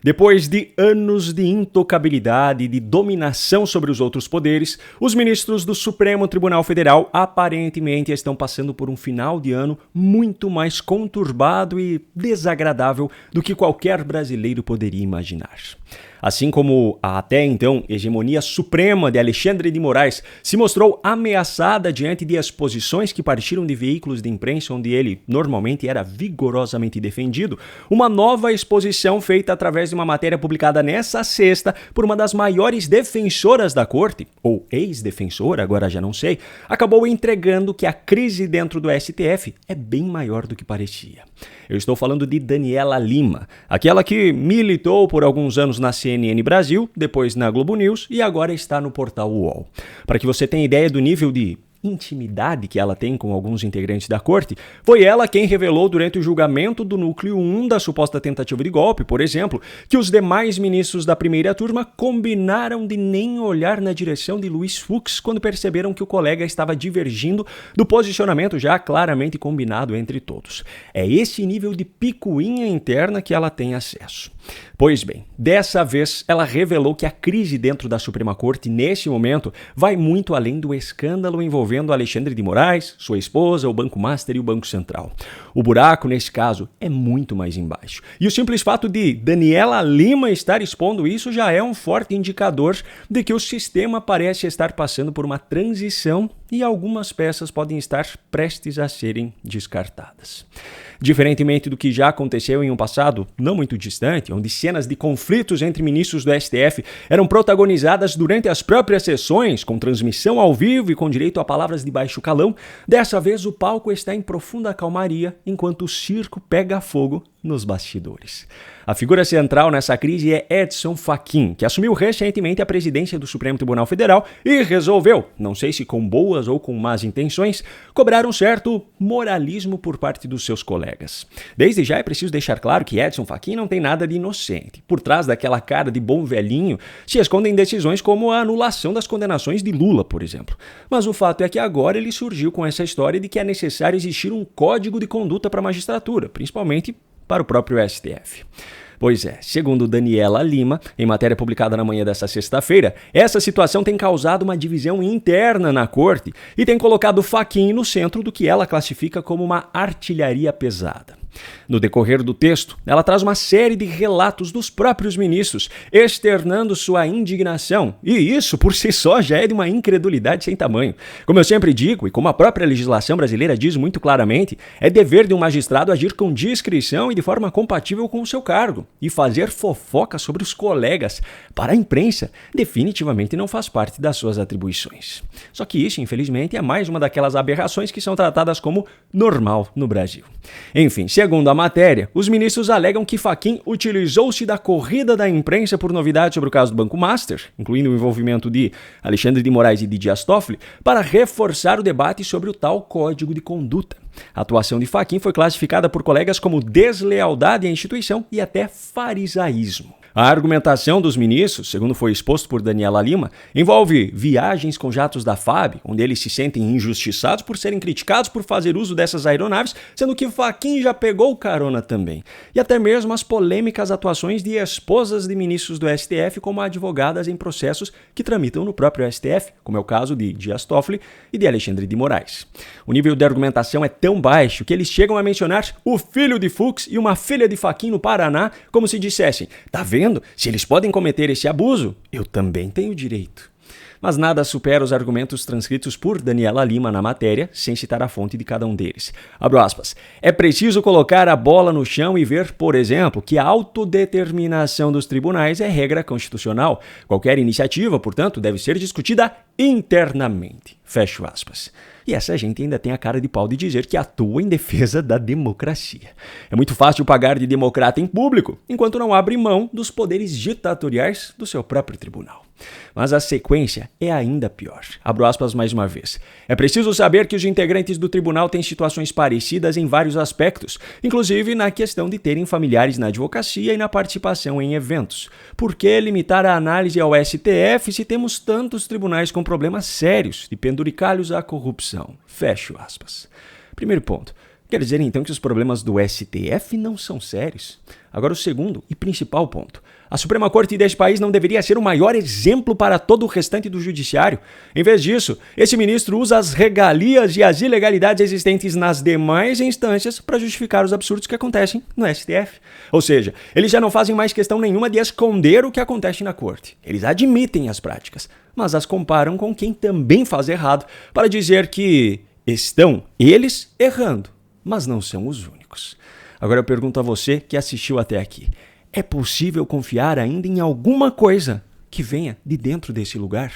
Depois de anos de intocabilidade e de dominação sobre os outros poderes, os ministros do Supremo Tribunal Federal aparentemente estão passando por um final de ano muito mais conturbado e desagradável do que qualquer brasileiro poderia imaginar. Assim como a até então hegemonia suprema de Alexandre de Moraes se mostrou ameaçada diante de exposições que partiram de veículos de imprensa onde ele normalmente era vigorosamente defendido, uma nova exposição feita através de uma matéria publicada nessa sexta por uma das maiores defensoras da corte, ou ex-defensora, agora já não sei, acabou entregando que a crise dentro do STF é bem maior do que parecia. Eu estou falando de Daniela Lima, aquela que militou por alguns anos na CNN Brasil, depois na Globo News e agora está no portal UOL. Para que você tenha ideia do nível de intimidade que ela tem com alguns integrantes da corte, foi ela quem revelou durante o julgamento do núcleo 1 da suposta tentativa de golpe, por exemplo, que os demais ministros da primeira turma combinaram de nem olhar na direção de Luiz Fux quando perceberam que o colega estava divergindo do posicionamento já claramente combinado entre todos. É esse nível de picuinha interna que ela tem acesso. Pois bem, dessa vez ela revelou que a crise dentro da Suprema Corte, nesse momento, vai muito além do escândalo envolvendo Alexandre de Moraes, sua esposa, o Banco Master e o Banco Central. O buraco, nesse caso, é muito mais embaixo. E o simples fato de Daniela Lima estar expondo isso já é um forte indicador de que o sistema parece estar passando por uma transição e algumas peças podem estar prestes a serem descartadas. Diferentemente do que já aconteceu em um passado não muito distante, onde cenas de conflitos entre ministros do STF eram protagonizadas durante as próprias sessões, com transmissão ao vivo e com direito a palavras de baixo calão, dessa vez o palco está em profunda calmaria, enquanto o circo pega fogo nos bastidores. A figura central nessa crise é Edson Fachin, que assumiu recentemente a presidência do Supremo Tribunal Federal e resolveu, não sei se com boas ou com más intenções, cobrar um certo moralismo por parte dos seus colegas. Desde já é preciso deixar claro que Edson Fachin não tem nada de inocente. Por trás daquela cara de bom velhinho se escondem decisões como a anulação das condenações de Lula, por exemplo. Mas o fato é que agora ele surgiu com essa história de que é necessário existir um código de conduta para a magistratura, principalmente para o próprio STF. Pois é, segundo Daniela Lima, em matéria publicada na manhã desta sexta-feira, essa situação tem causado uma divisão interna na corte e tem colocado Fachin no centro do que ela classifica como uma artilharia pesada. No decorrer do texto, ela traz uma série de relatos dos próprios ministros, externando sua indignação, e isso por si só já é de uma incredulidade sem tamanho. Como eu sempre digo, e como a própria legislação brasileira diz muito claramente, é dever de um magistrado agir com discrição e de forma compatível com o seu cargo, e fazer fofoca sobre os colegas para a imprensa definitivamente não faz parte das suas atribuições. Só que isso, infelizmente, é mais uma daquelas aberrações que são tratadas como normal no Brasil. Enfim, segundo a matéria, os ministros alegam que Fachin utilizou-se da corrida da imprensa por novidades sobre o caso do Banco Master, incluindo o envolvimento de Alexandre de Moraes e de Dias Toffoli, para reforçar o debate sobre o tal código de conduta. A atuação de Fachin foi classificada por colegas como deslealdade à instituição e até farisaísmo. A argumentação dos ministros, segundo foi exposto por Daniela Lima, envolve viagens com jatos da FAB, onde eles se sentem injustiçados por serem criticados por fazer uso dessas aeronaves, sendo que Fachin já pegou carona também. E até mesmo as polêmicas atuações de esposas de ministros do STF como advogadas em processos que tramitam no próprio STF, como é o caso de Dias Toffoli e de Alexandre de Moraes. O nível de argumentação é tão baixo que eles chegam a mencionar o filho de Fux e uma filha de Fachin no Paraná, como se dissessem, tá vendo? Se eles podem cometer esse abuso, eu também tenho direito. Mas nada supera os argumentos transcritos por Daniela Lima na matéria, sem citar a fonte de cada um deles. Abro aspas. É preciso colocar a bola no chão e ver, por exemplo, que a autodeterminação dos tribunais é regra constitucional. Qualquer iniciativa, portanto, deve ser discutida internamente. Fecho aspas. E essa gente ainda tem a cara de pau de dizer que atua em defesa da democracia. É muito fácil pagar de democrata em público, enquanto não abre mão dos poderes ditatoriais do seu próprio tribunal. Mas a sequência é ainda pior. Abro aspas mais uma vez. É preciso saber que os integrantes do tribunal têm situações parecidas em vários aspectos, inclusive na questão de terem familiares na advocacia e na participação em eventos. Por que limitar a análise ao STF se temos tantos tribunais com problemas sérios, de penduricalhos à corrupção? Fecho aspas. Primeiro ponto. Quer dizer então que os problemas do STF não são sérios? Agora o segundo e principal ponto. A Suprema Corte deste país não deveria ser o maior exemplo para todo o restante do judiciário? Em vez disso, esse ministro usa as regalias e as ilegalidades existentes nas demais instâncias para justificar os absurdos que acontecem no STF. Ou seja, eles já não fazem mais questão nenhuma de esconder o que acontece na Corte. Eles admitem as práticas, mas as comparam com quem também faz errado para dizer que estão eles errando, mas não são os únicos. Agora eu pergunto a você que assistiu até aqui. É possível confiar ainda em alguma coisa que venha de dentro desse lugar?